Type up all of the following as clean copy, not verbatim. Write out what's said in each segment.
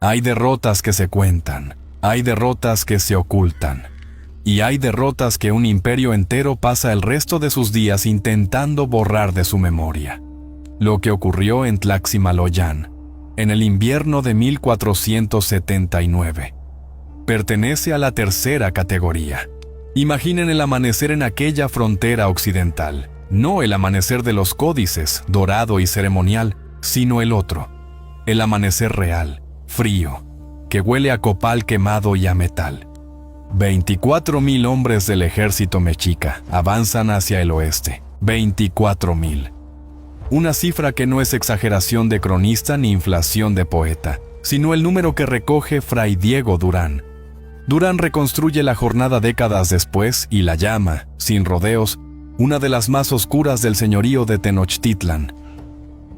Hay derrotas que se cuentan, hay derrotas que se ocultan, y hay derrotas que un imperio entero pasa el resto de sus días intentando borrar de su memoria. Lo que ocurrió en Tlaximaloyan, en el invierno de 1479, pertenece a la tercera categoría. Imaginen el amanecer en aquella frontera occidental, no el amanecer de los códices, dorado y ceremonial, sino el otro, el amanecer real, frío, que huele a copal quemado y a metal. 24,000 hombres del ejército mexica avanzan hacia el oeste. 24,000. Una cifra que no es exageración de cronista ni inflación de poeta, sino el número que recoge Fray Diego Durán. Durán reconstruye la jornada décadas después y la llama, sin rodeos, una de las más oscuras del señorío de Tenochtitlan.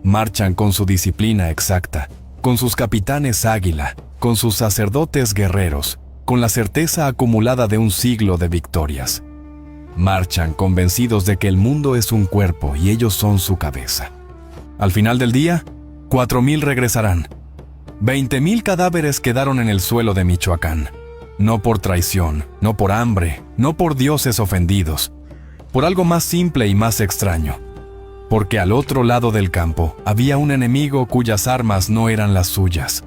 Marchan con su disciplina exacta, con sus capitanes águila, con sus sacerdotes guerreros, con la certeza acumulada de un siglo de victorias. Marchan convencidos de que el mundo es un cuerpo y ellos son su cabeza. Al final del día, 4,000 regresarán. 20,000 cadáveres quedaron en el suelo de Michoacán. No por traición, no por hambre, no por dioses ofendidos, por algo más simple y más extraño. Porque al otro lado del campo había un enemigo cuyas armas no eran las suyas.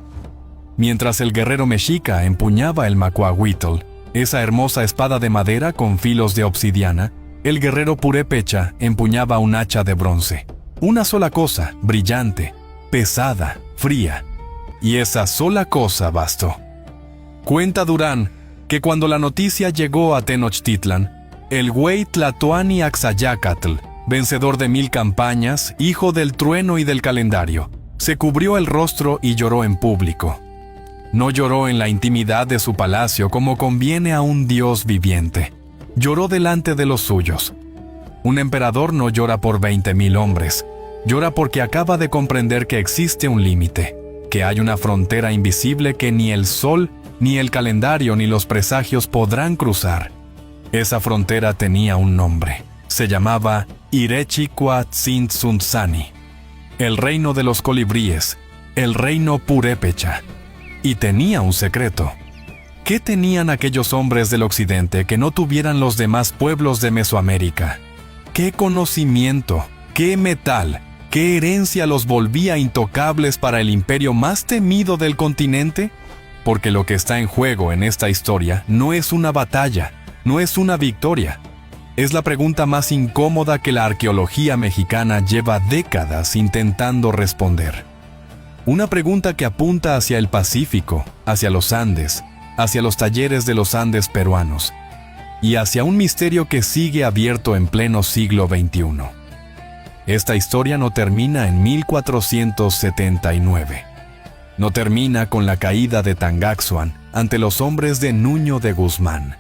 Mientras el guerrero mexica empuñaba el macuahuitl, esa hermosa espada de madera con filos de obsidiana, el guerrero purépecha empuñaba un hacha de bronce. Una sola cosa, brillante, pesada, fría. Y esa sola cosa bastó. Cuenta Durán que cuando la noticia llegó a Tenochtitlan, el güey Tlatoani Axayácatl, vencedor de 1000 campañas, hijo del trueno y del calendario, se cubrió el rostro y lloró en público. No lloró en la intimidad de su palacio como conviene a un dios viviente. Lloró delante de los suyos. Un emperador no llora por 20,000 hombres. Llora porque acaba de comprender que existe un límite, que hay una frontera invisible que ni el sol, ni el calendario, ni los presagios podrán cruzar. Esa frontera tenía un nombre. Se llamaba Irechicuatzintsuntzani, el reino de los colibríes, el reino purépecha. Y tenía un secreto. ¿Qué tenían aquellos hombres del occidente que no tuvieran los demás pueblos de Mesoamérica? ¿Qué conocimiento, qué metal, qué herencia los volvía intocables para el imperio más temido del continente? Porque lo que está en juego en esta historia no es una batalla, no es una victoria. Es la pregunta más incómoda que la arqueología mexicana lleva décadas intentando responder. Una pregunta que apunta hacia el Pacífico, hacia los Andes, hacia los talleres de los Andes peruanos, y hacia un misterio que sigue abierto en pleno siglo XXI. Esta historia no termina en 1479. No termina con la caída de Tangaxuan ante los hombres de Nuño de Guzmán.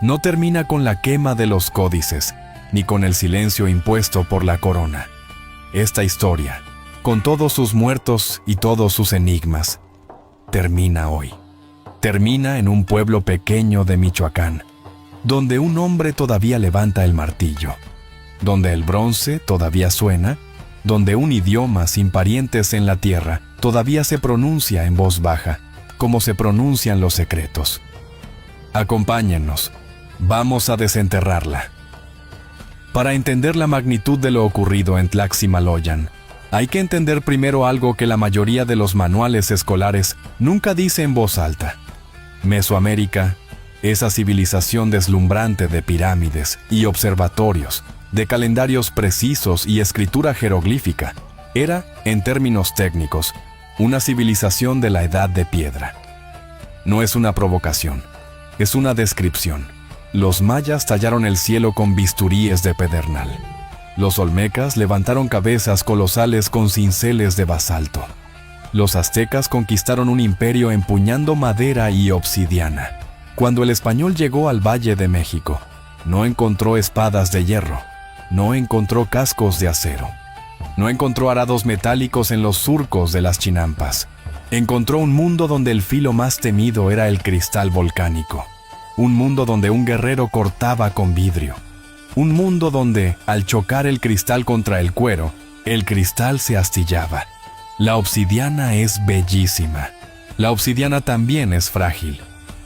No termina con la quema de los códices, ni con el silencio impuesto por la corona. Esta historia, con todos sus muertos y todos sus enigmas, termina hoy. Termina en un pueblo pequeño de Michoacán, donde un hombre todavía levanta el martillo, donde el bronce todavía suena, donde un idioma sin parientes en la tierra todavía se pronuncia en voz baja, como se pronuncian los secretos. Acompáñennos, vamos a desenterrarla. Para entender la magnitud de lo ocurrido en Tlaximaloyan, hay que entender primero algo que la mayoría de los manuales escolares nunca dice en voz alta. Mesoamérica, esa civilización deslumbrante de pirámides y observatorios, de calendarios precisos y escritura jeroglífica, era, en términos técnicos, una civilización de la Edad de Piedra. No es una provocación, es una descripción. Los mayas tallaron el cielo con bisturíes de pedernal. Los olmecas levantaron cabezas colosales con cinceles de basalto. Los aztecas conquistaron un imperio empuñando madera y obsidiana. Cuando el español llegó al Valle de México, no encontró espadas de hierro, no encontró cascos de acero, no encontró arados metálicos en los surcos de las chinampas. Encontró un mundo donde el filo más temido era el cristal volcánico. Un mundo donde un guerrero cortaba con vidrio. Un mundo donde, al chocar el cristal contra el cuero, el cristal se astillaba. La obsidiana es bellísima. La obsidiana también es frágil.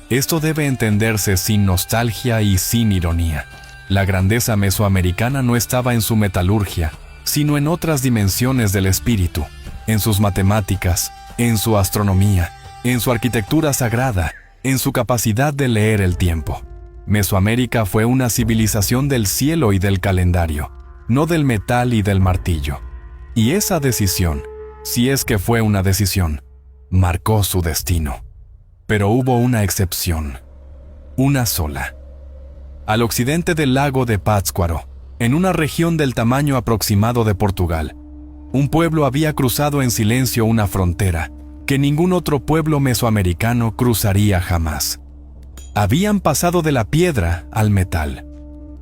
Esto debe entenderse sin nostalgia y sin ironía. La grandeza mesoamericana no estaba en su metalurgia, sino en otras dimensiones del espíritu, en sus matemáticas, en su astronomía, en su arquitectura sagrada, en su capacidad de leer el tiempo. Mesoamérica fue una civilización del cielo y del calendario, no del metal y del martillo. Y esa decisión, si es que fue una decisión, marcó su destino. Pero hubo una excepción, una sola. Al occidente del lago de Pátzcuaro, en una región del tamaño aproximado de Portugal, un pueblo había cruzado en silencio una frontera que ningún otro pueblo mesoamericano cruzaría jamás. Habían pasado de la piedra al metal.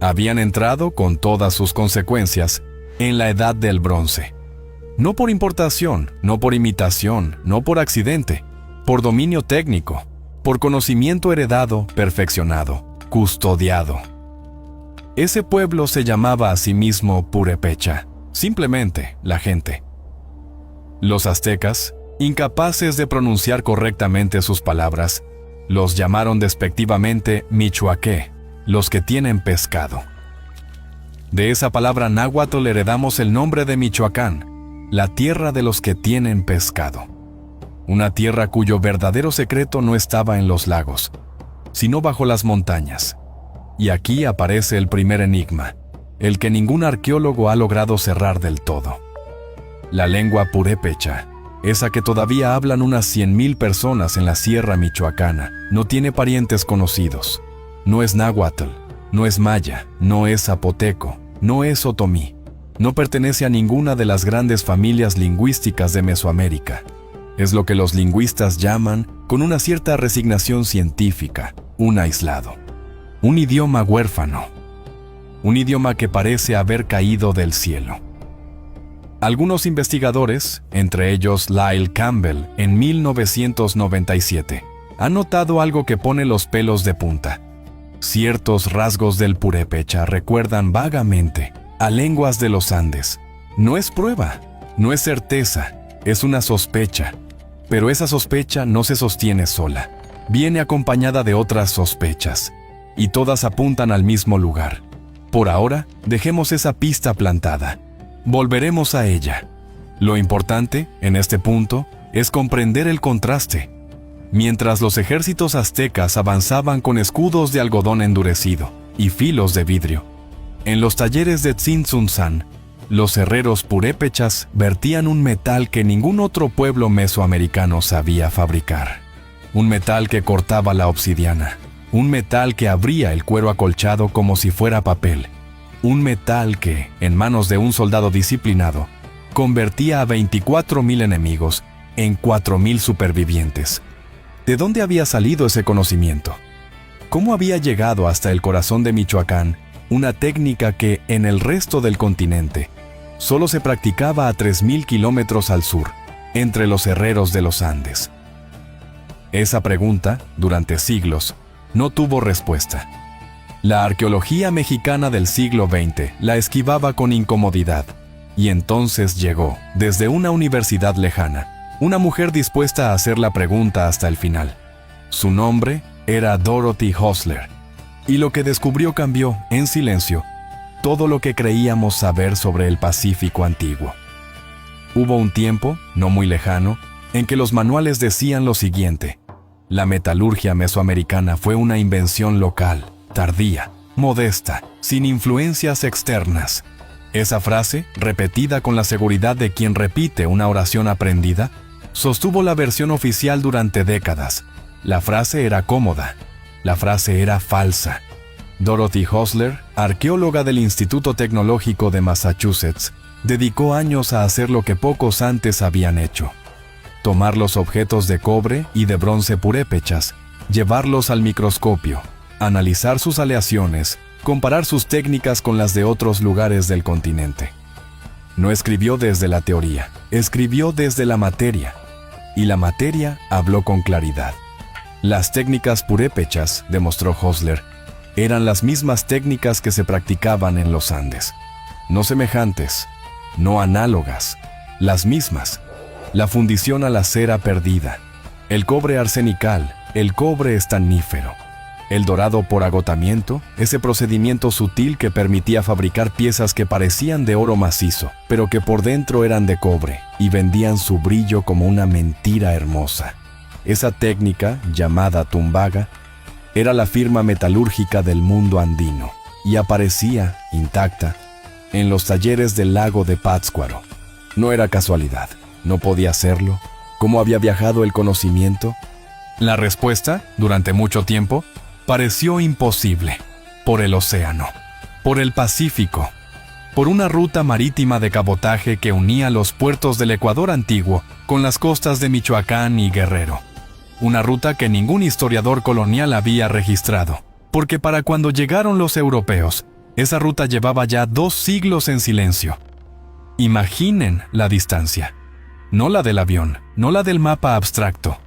Habían entrado, con todas sus consecuencias, en la edad del bronce. No por importación, no por imitación, no por accidente, por dominio técnico, por conocimiento heredado, perfeccionado, custodiado. Ese pueblo se llamaba a sí mismo Purépecha, simplemente la gente. Los aztecas, incapaces de pronunciar correctamente sus palabras, los llamaron despectivamente Michoaque, los que tienen pescado. De esa palabra náhuatl heredamos el nombre de Michoacán, la tierra de los que tienen pescado. Una tierra cuyo verdadero secreto no estaba en los lagos, sino bajo las montañas. Y aquí aparece el primer enigma, el que ningún arqueólogo ha logrado cerrar del todo. La lengua purépecha, esa que todavía hablan unas 100,000 personas en la Sierra Michoacana, no tiene parientes conocidos. No es náhuatl, no es maya, no es zapoteco, no es otomí. No pertenece a ninguna de las grandes familias lingüísticas de Mesoamérica. Es lo que los lingüistas llaman, con una cierta resignación científica, un aislado. Un idioma huérfano. Un idioma que parece haber caído del cielo. Algunos investigadores, entre ellos Lyle Campbell, en 1997, han notado algo que pone los pelos de punta. Ciertos rasgos del purépecha recuerdan vagamente a lenguas de los Andes. No es prueba, no es certeza, es una sospecha. Pero esa sospecha no se sostiene sola. Viene acompañada de otras sospechas, y todas apuntan al mismo lugar. Por ahora, dejemos esa pista plantada. Volveremos a ella. Lo importante, en este punto, es comprender el contraste. Mientras los ejércitos aztecas avanzaban con escudos de algodón endurecido y filos de vidrio, en los talleres de Tzintzuntzán, los herreros purépechas vertían un metal que ningún otro pueblo mesoamericano sabía fabricar. Un metal que cortaba la obsidiana. Un metal que abría el cuero acolchado como si fuera papel. Un metal que, en manos de un soldado disciplinado, convertía a 24,000 enemigos en 4,000 supervivientes. ¿De dónde había salido ese conocimiento? ¿Cómo había llegado hasta el corazón de Michoacán una técnica que, en el resto del continente, solo se practicaba a 3,000 kilómetros al sur, entre los herreros de los Andes? Esa pregunta, durante siglos, no tuvo respuesta. La arqueología mexicana del siglo XX la esquivaba con incomodidad, y entonces llegó, desde una universidad lejana, una mujer dispuesta a hacer la pregunta hasta el final. Su nombre era Dorothy Hostler, y lo que descubrió cambió, en silencio, todo lo que creíamos saber sobre el Pacífico antiguo. Hubo un tiempo, no muy lejano, en que los manuales decían lo siguiente: la metalurgia mesoamericana fue una invención local, tardía, modesta, sin influencias externas. Esa frase, repetida con la seguridad de quien repite una oración aprendida, sostuvo la versión oficial durante décadas. La frase era cómoda, la frase era falsa. Dorothy Hostler, arqueóloga del Instituto Tecnológico de Massachusetts, dedicó años a hacer lo que pocos antes habían hecho: tomar los objetos de cobre y de bronce purépechas, llevarlos al microscopio, analizar sus aleaciones, comparar sus técnicas con las de otros lugares del continente. No escribió desde la teoría, escribió desde la materia, y la materia habló con claridad. Las técnicas purépechas, demostró Hostler, eran las mismas técnicas que se practicaban en los Andes. No semejantes, no análogas, las mismas. La fundición a la cera perdida, el cobre arsenical, el cobre estanífero, el dorado por agotamiento, ese procedimiento sutil que permitía fabricar piezas que parecían de oro macizo, pero que por dentro eran de cobre y vendían su brillo como una mentira hermosa. Esa técnica, llamada tumbaga, era la firma metalúrgica del mundo andino y aparecía, intacta, en los talleres del lago de Pátzcuaro. No era casualidad, no podía serlo. ¿Cómo había viajado el conocimiento? La respuesta, durante mucho tiempo, pareció imposible. Por el océano, por el Pacífico, por una ruta marítima de cabotaje que unía los puertos del Ecuador antiguo con las costas de Michoacán y Guerrero. Una ruta que ningún historiador colonial había registrado, porque para cuando llegaron los europeos, esa ruta llevaba ya 2 siglos en silencio. Imaginen la distancia. No la del avión, no la del mapa abstracto.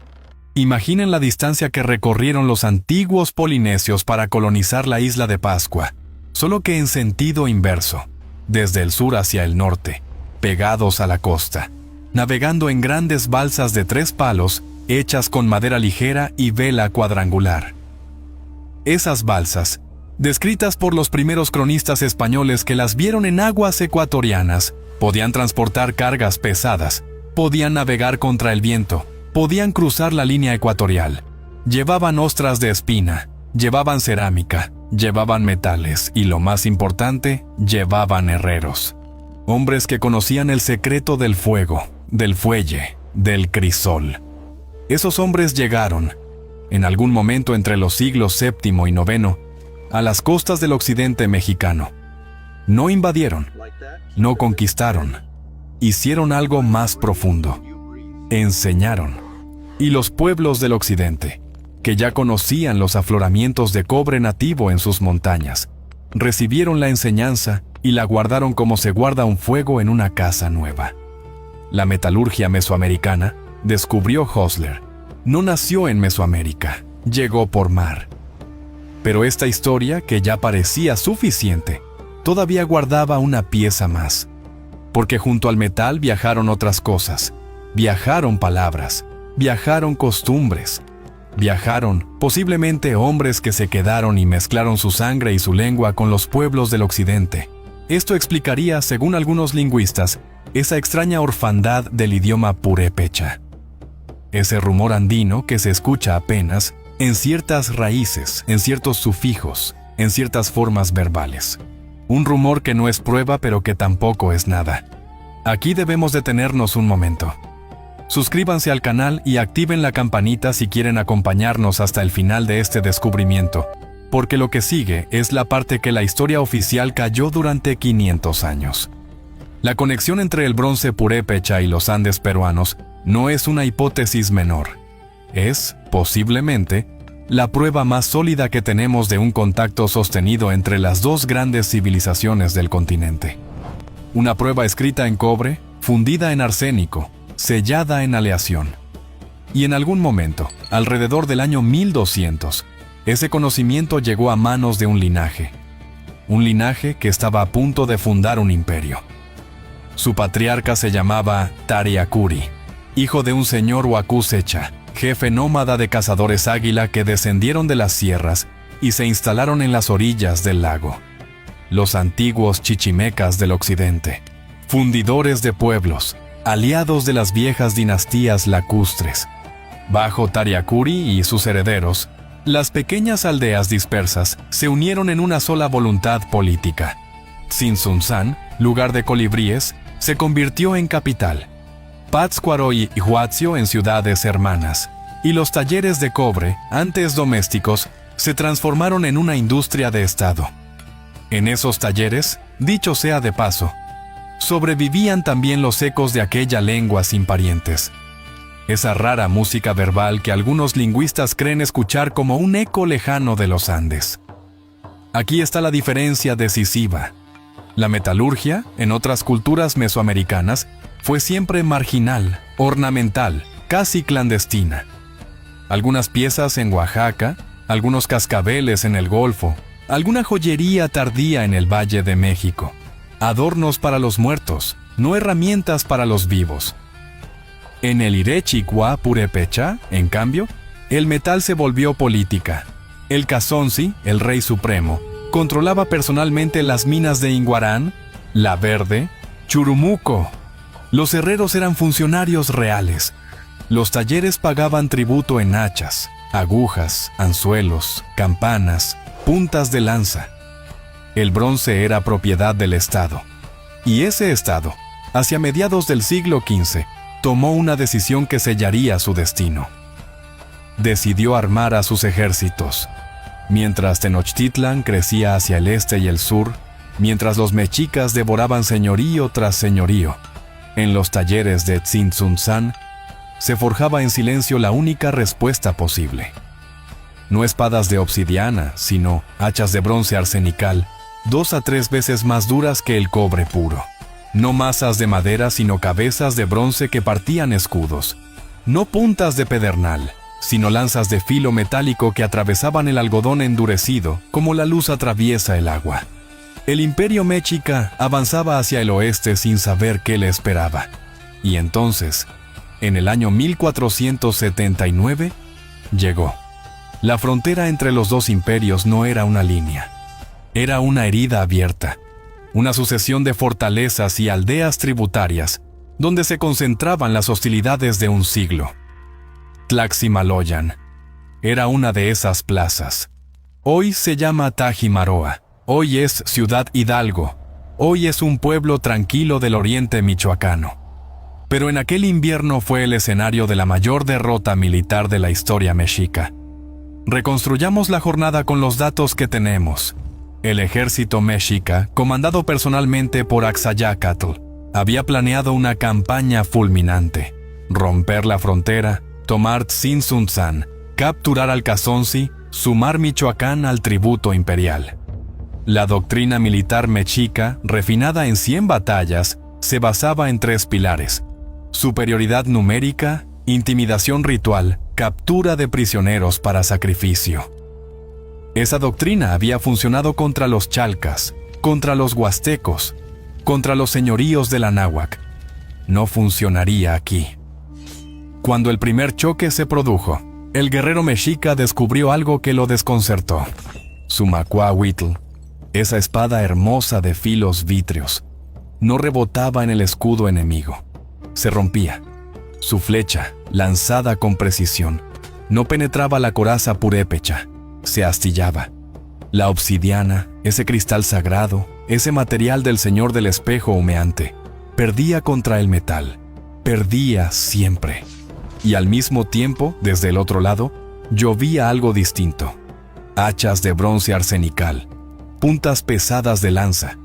Imaginen la distancia que recorrieron los antiguos polinesios para colonizar la isla de Pascua, solo que en sentido inverso, desde el sur hacia el norte, pegados a la costa, navegando en grandes balsas de 3 palos hechas con madera ligera y vela cuadrangular. Esas balsas, descritas por los primeros cronistas españoles que las vieron en aguas ecuatorianas, podían transportar cargas pesadas, podían navegar contra el viento, podían cruzar la línea ecuatorial. Llevaban ostras de espina, llevaban cerámica, llevaban metales y, lo más importante, llevaban herreros. Hombres que conocían el secreto del fuego, del fuelle, del crisol. Esos hombres llegaron, en algún momento entre los siglos VII y IX, a las costas del occidente mexicano. No invadieron, no conquistaron, hicieron algo más profundo. Enseñaron. Y los pueblos del occidente, que ya conocían los afloramientos de cobre nativo en sus montañas, recibieron la enseñanza y la guardaron como se guarda un fuego en una casa nueva. La metalurgia mesoamericana, descubrió Hosler, no nació en Mesoamérica, llegó por mar. Pero esta historia, que ya parecía suficiente, todavía guardaba una pieza más. Porque junto al metal viajaron otras cosas. Viajaron palabras, viajaron costumbres, viajaron posiblemente hombres que se quedaron y mezclaron su sangre y su lengua con los pueblos del occidente. Esto explicaría, según algunos lingüistas, esa extraña orfandad del idioma purépecha. Ese rumor andino que se escucha apenas en ciertas raíces, en ciertos sufijos, en ciertas formas verbales. Un rumor que no es prueba, pero que tampoco es nada. Aquí debemos detenernos un momento. Suscríbanse al canal y activen la campanita si quieren acompañarnos hasta el final de este descubrimiento, porque lo que sigue es la parte que la historia oficial cayó durante 500 años. La conexión entre el bronce purépecha y los Andes peruanos no es una hipótesis menor. Es, posiblemente, la prueba más sólida que tenemos de un contacto sostenido entre las 2 grandes civilizaciones del continente. Una prueba escrita en cobre, fundida en arsénico, sellada en aleación. Y en algún momento, alrededor del año 1200, ese conocimiento llegó a manos de un linaje que estaba a punto de fundar un imperio. Su patriarca se llamaba Tariacuri, hijo de un señor Huacusecha, jefe nómada de cazadores águila que descendieron de las sierras y se instalaron en las orillas del lago. Los antiguos chichimecas del occidente, fundidores de pueblos, aliados de las viejas dinastías lacustres. Bajo Tariacuri y sus herederos, las pequeñas aldeas dispersas se unieron en una sola voluntad política. Tzintzuntzán, lugar de colibríes, se convirtió en capital. Pátzcuaro y Huatzio en ciudades hermanas, y los talleres de cobre, antes domésticos, se transformaron en una industria de Estado. En esos talleres, dicho sea de paso, sobrevivían también los ecos de aquella lengua sin parientes. Esa rara música verbal que algunos lingüistas creen escuchar como un eco lejano de los Andes. Aquí está la diferencia decisiva. La metalurgia, en otras culturas mesoamericanas, fue siempre marginal, ornamental, casi clandestina. Algunas piezas en Oaxaca, algunos cascabeles en el Golfo, alguna joyería tardía en el Valle de México. Adornos para los muertos, no herramientas para los vivos. En el Irechicuá Purépecha, en cambio, el metal se volvió política. El Cazonsi, el rey supremo, controlaba personalmente las minas de Inguarán, La Verde, Churumuco. Los herreros eran funcionarios reales. Los talleres pagaban tributo en hachas, agujas, anzuelos, campanas, puntas de lanza. El bronce era propiedad del Estado. Y ese Estado, hacia mediados del siglo XV, tomó una decisión que sellaría su destino. Decidió armar a sus ejércitos. Mientras Tenochtitlan crecía hacia el este y el sur, mientras los mexicas devoraban señorío tras señorío, en los talleres de Tzintzuntzan se forjaba en silencio la única respuesta posible. No espadas de obsidiana, sino hachas de bronce arsenical, 2 a 3 veces más duras que el cobre puro. No masas de madera, sino cabezas de bronce que partían escudos. No puntas de pedernal, sino lanzas de filo metálico que atravesaban el algodón endurecido, como la luz atraviesa el agua. El imperio mexica avanzaba hacia el oeste sin saber qué le esperaba. Y entonces, en el año 1479, llegó. La frontera entre los dos imperios no era una línea. Era una herida abierta, una sucesión de fortalezas y aldeas tributarias, donde se concentraban las hostilidades de un siglo. Tlaximaloyan era una de esas plazas. Hoy se llama Tajimaroa, hoy es Ciudad Hidalgo, hoy es un pueblo tranquilo del oriente michoacano. Pero en aquel invierno fue el escenario de la mayor derrota militar de la historia mexica. Reconstruyamos la jornada con los datos que tenemos. El ejército mexica, comandado personalmente por Axayácatl, había planeado una campaña fulminante: romper la frontera, tomar Tzintzuntzan, capturar al Cazonsi, sumar Michoacán al tributo imperial. La doctrina militar mexica, refinada en 100 batallas, se basaba en 3 pilares: superioridad numérica, intimidación ritual, captura de prisioneros para sacrificio. Esa doctrina había funcionado contra los chalcas, contra los huastecos, contra los señoríos del Anáhuac. No funcionaría aquí. Cuando el primer choque se produjo, el guerrero mexica descubrió algo que lo desconcertó. Su macuahuitl, esa espada hermosa de filos vítreos, no rebotaba en el escudo enemigo. Se rompía. Su flecha, lanzada con precisión, no penetraba la coraza purépecha. Se astillaba. La obsidiana, ese cristal sagrado, ese material del señor del espejo humeante, perdía contra el metal. Perdía siempre. Y al mismo tiempo, desde el otro lado, llovía algo distinto. Hachas de bronce arsenical, puntas pesadas de lanza,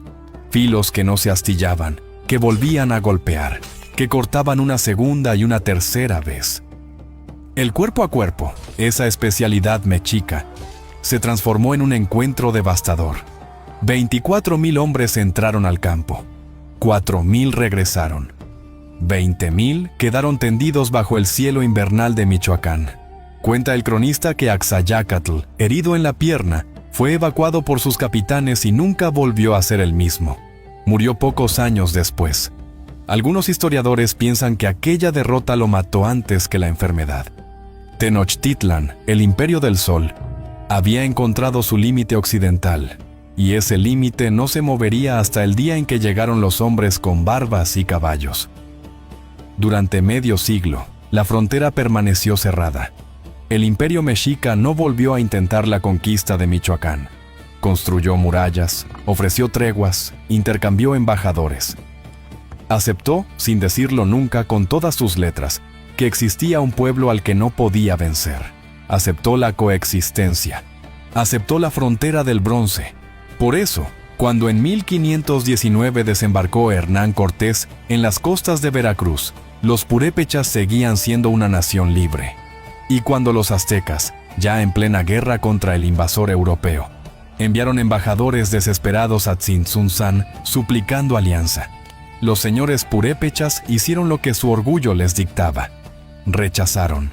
filos que no se astillaban, que volvían a golpear, que cortaban una segunda y una tercera vez. El cuerpo a cuerpo, esa especialidad mexica, se transformó en un encuentro devastador. 24,000 hombres entraron al campo. 4,000 regresaron. 20,000 quedaron tendidos bajo el cielo invernal de Michoacán. Cuenta el cronista que Axayácatl, herido en la pierna, fue evacuado por sus capitanes y nunca volvió a ser el mismo. Murió pocos años después. Algunos historiadores piensan que aquella derrota lo mató antes que la enfermedad. Tenochtitlan, el Imperio del Sol, había encontrado su límite occidental, y ese límite no se movería hasta el día en que llegaron los hombres con barbas y caballos. Durante medio siglo, la frontera permaneció cerrada. El Imperio mexica no volvió a intentar la conquista de Michoacán. Construyó murallas, ofreció treguas, intercambió embajadores. Aceptó, sin decirlo nunca con todas sus letras, que existía un pueblo al que no podía vencer. Aceptó la coexistencia. Aceptó la frontera del bronce. Por eso, cuando en 1519 desembarcó Hernán Cortés en las costas de Veracruz, los purépechas seguían siendo una nación libre. Y cuando los aztecas, ya en plena guerra contra el invasor europeo, enviaron embajadores desesperados a Tzintzuntzan suplicando alianza, los señores purépechas hicieron lo que su orgullo les dictaba. Rechazaron.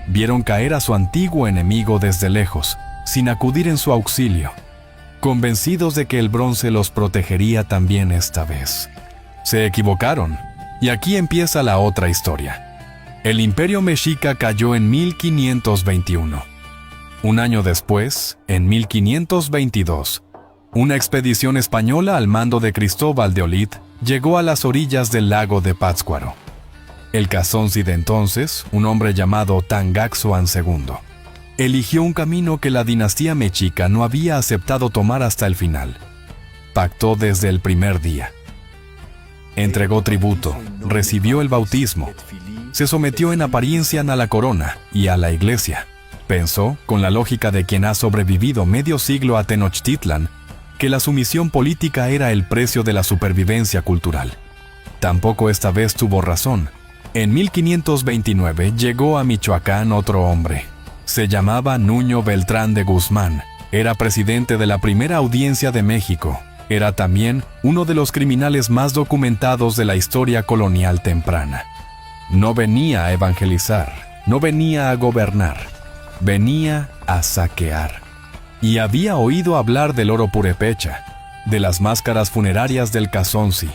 Vieron caer a su antiguo enemigo desde lejos, sin acudir en su auxilio, convencidos de que el bronce los protegería también esta vez. Se equivocaron, y aquí empieza la otra historia. El imperio mexica cayó en 1521. Un año después, en 1522, una expedición española al mando de Cristóbal de Olid llegó a las orillas del lago de Pátzcuaro. El Cazonzi de entonces, un hombre llamado Tangaxoan II, eligió un camino que la dinastía mexica no había aceptado tomar hasta el final. Pactó desde el primer día. Entregó tributo, recibió el bautismo, se sometió en apariencia a la corona y a la iglesia. Pensó, con la lógica de quien ha sobrevivido medio siglo a Tenochtitlan, que la sumisión política era el precio de la supervivencia cultural. Tampoco esta vez tuvo razón. En 1529 llegó a Michoacán otro hombre. Se llamaba Nuño Beltrán de Guzmán. Era presidente de la primera audiencia de México. Era también uno de los criminales más documentados de la historia colonial temprana. No venía a evangelizar, no venía a gobernar, venía a saquear. Y había oído hablar del oro purépecha, de las máscaras funerarias del Cazonzi,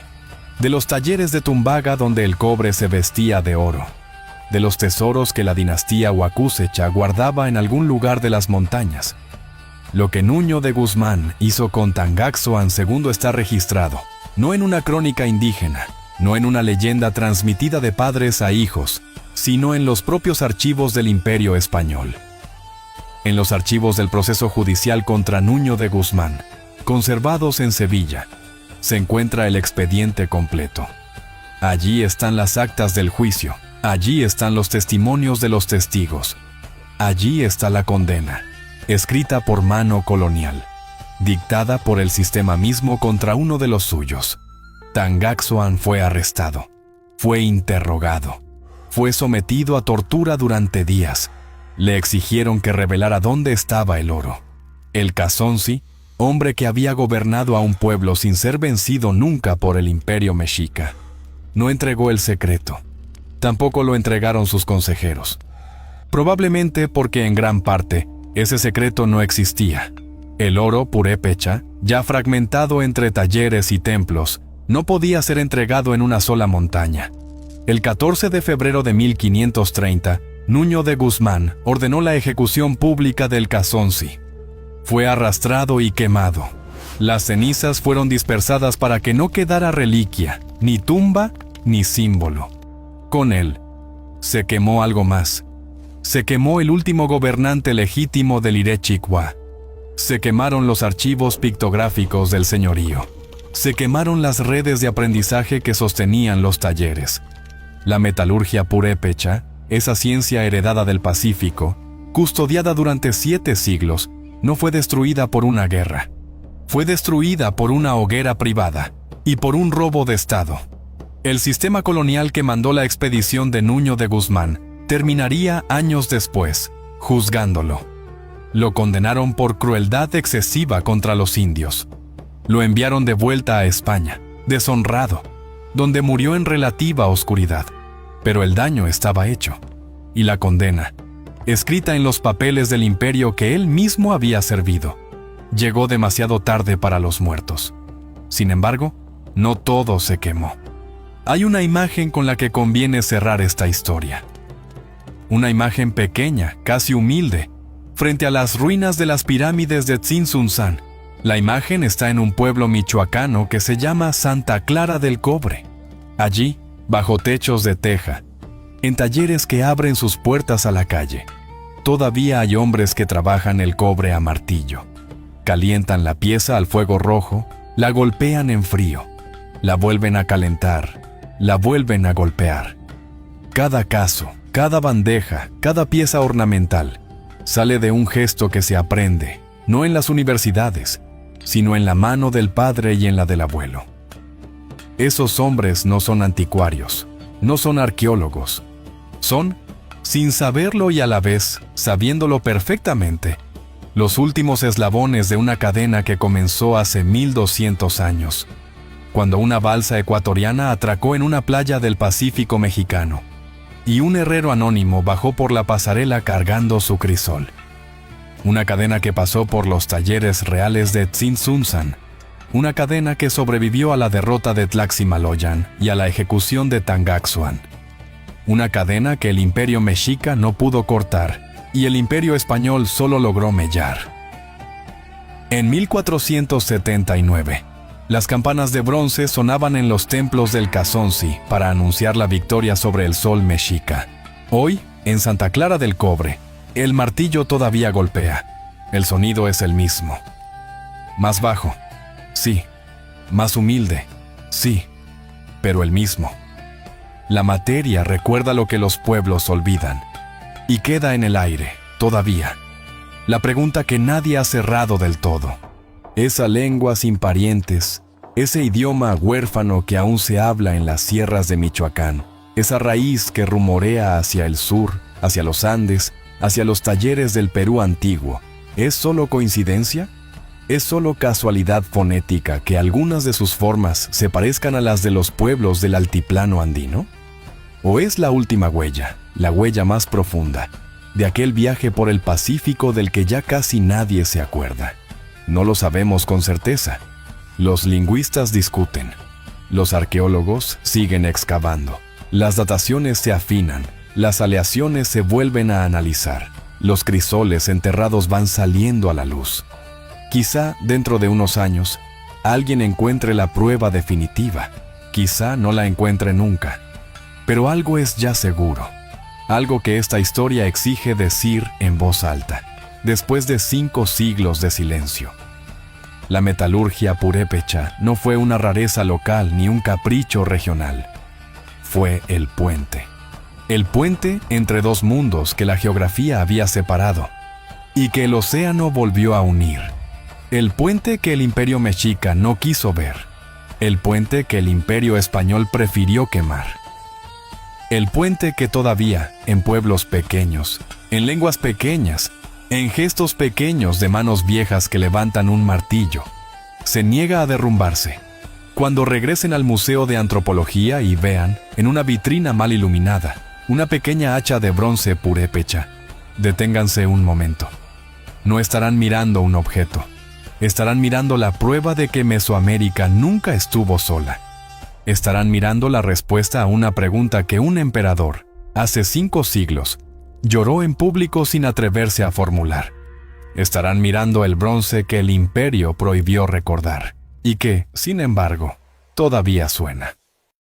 de los talleres de Tumbaga donde el cobre se vestía de oro, de los tesoros que la dinastía Huacúsecha guardaba en algún lugar de las montañas. Lo que Nuño de Guzmán hizo con Tangaxoan II está registrado, no en una crónica indígena, no en una leyenda transmitida de padres a hijos, sino en los propios archivos del Imperio Español. En los archivos del proceso judicial contra Nuño de Guzmán, conservados en Sevilla, se encuentra el expediente completo. Allí están las actas del juicio, allí están los testimonios de los testigos, allí está la condena, escrita por mano colonial, dictada por el sistema mismo contra uno de los suyos. Tangaxoan fue arrestado, fue interrogado, fue sometido a tortura durante días. Le exigieron que revelara dónde estaba el oro. El Cazonzi, hombre que había gobernado a un pueblo sin ser vencido nunca por el imperio mexica, no entregó el secreto. Tampoco lo entregaron sus consejeros. Probablemente porque en gran parte ese secreto no existía. El oro purépecha, ya fragmentado entre talleres y templos, no podía ser entregado en una sola montaña. El 14 de febrero de 1530, Nuño de Guzmán ordenó la ejecución pública del Cazonzi. Fue arrastrado y quemado. Las cenizas fueron dispersadas para que no quedara reliquia, ni tumba, ni símbolo. Con él, se quemó algo más. Se quemó el último gobernante legítimo del Irechicuá. Se quemaron los archivos pictográficos del señorío. Se quemaron las redes de aprendizaje que sostenían los talleres. La metalurgia purépecha, esa ciencia heredada del Pacífico, custodiada durante 7 siglos, no fue destruida por una guerra. Fue destruida por una hoguera privada y por un robo de Estado. El sistema colonial que mandó la expedición de Nuño de Guzmán terminaría años después, juzgándolo. Lo condenaron por crueldad excesiva contra los indios. Lo enviaron de vuelta a España, deshonrado, donde murió en relativa oscuridad. Pero el daño estaba hecho, y la condena, escrita en los papeles del imperio que él mismo había servido, llegó demasiado tarde para los muertos. Sin embargo, no todo se quemó. Hay una imagen con la que conviene cerrar esta historia. Una imagen pequeña, casi humilde, frente a las ruinas de las pirámides de Tzintzuntzán. La imagen está en un pueblo michoacano que se llama Santa Clara del Cobre. Allí, bajo techos de teja, en talleres que abren sus puertas a la calle, todavía hay hombres que trabajan el cobre a martillo. Calientan la pieza al fuego rojo, la golpean en frío, la vuelven a calentar, la vuelven a golpear. Cada caso, cada bandeja, cada pieza ornamental, sale de un gesto que se aprende, no en las universidades, sino en la mano del padre y en la del abuelo. Esos hombres no son anticuarios, no son arqueólogos. Son, sin saberlo y a la vez, sabiéndolo perfectamente, los últimos eslabones de una cadena que comenzó hace 1200 años, cuando una balsa ecuatoriana atracó en una playa del Pacífico mexicano, y un herrero anónimo bajó por la pasarela cargando su crisol. Una cadena que pasó por los talleres reales de Tzintzuntzán, una cadena que sobrevivió a la derrota de Tlaximaloyan y a la ejecución de Tangaxoan. una cadena que el imperio mexica no pudo cortar y el imperio español solo logró mellar. En 1479, las campanas de bronce sonaban en los templos del Cazonci para anunciar la victoria sobre el sol mexica. Hoy, en Santa Clara del Cobre, el martillo todavía golpea. El sonido es el mismo. Más bajo, sí. Más humilde, sí. Pero el mismo. La materia recuerda lo que los pueblos olvidan. Y queda en el aire, todavía. La pregunta que nadie ha cerrado del todo. Esa lengua sin parientes, ese idioma huérfano que aún se habla en las sierras de Michoacán, esa raíz que rumorea hacia el sur, hacia los Andes, hacia los talleres del Perú antiguo, ¿es solo coincidencia? ¿Es solo casualidad fonética que algunas de sus formas se parezcan a las de los pueblos del altiplano andino? ¿O es la última huella, la huella más profunda, de aquel viaje por el Pacífico del que ya casi nadie se acuerda? No lo sabemos con certeza. Los lingüistas discuten. Los arqueólogos siguen excavando. Las dataciones se afinan. Las aleaciones se vuelven a analizar. Los crisoles enterrados van saliendo a la luz. Quizá dentro de unos años, alguien encuentre la prueba definitiva. Quizá no la encuentre nunca. Pero algo es ya seguro. Algo que esta historia exige decir en voz alta, después de 5 siglos de silencio. La metalurgia purépecha no fue una rareza local ni un capricho regional. Fue el puente. El puente entre dos mundos que la geografía había separado y que el océano volvió a unir. El puente que el imperio mexica no quiso ver. El puente que el imperio español prefirió quemar. El puente que todavía, en pueblos pequeños, en lenguas pequeñas, en gestos pequeños de manos viejas que levantan un martillo, se niega a derrumbarse. Cuando regresen al Museo de Antropología y vean, en una vitrina mal iluminada, una pequeña hacha de bronce purépecha, deténganse un momento. No estarán mirando un objeto. Estarán mirando la prueba de que Mesoamérica nunca estuvo sola. Estarán mirando la respuesta a una pregunta que un emperador, hace 5 siglos, lloró en público sin atreverse a formular. Estarán mirando el bronce que el imperio prohibió recordar, y que, sin embargo, todavía suena.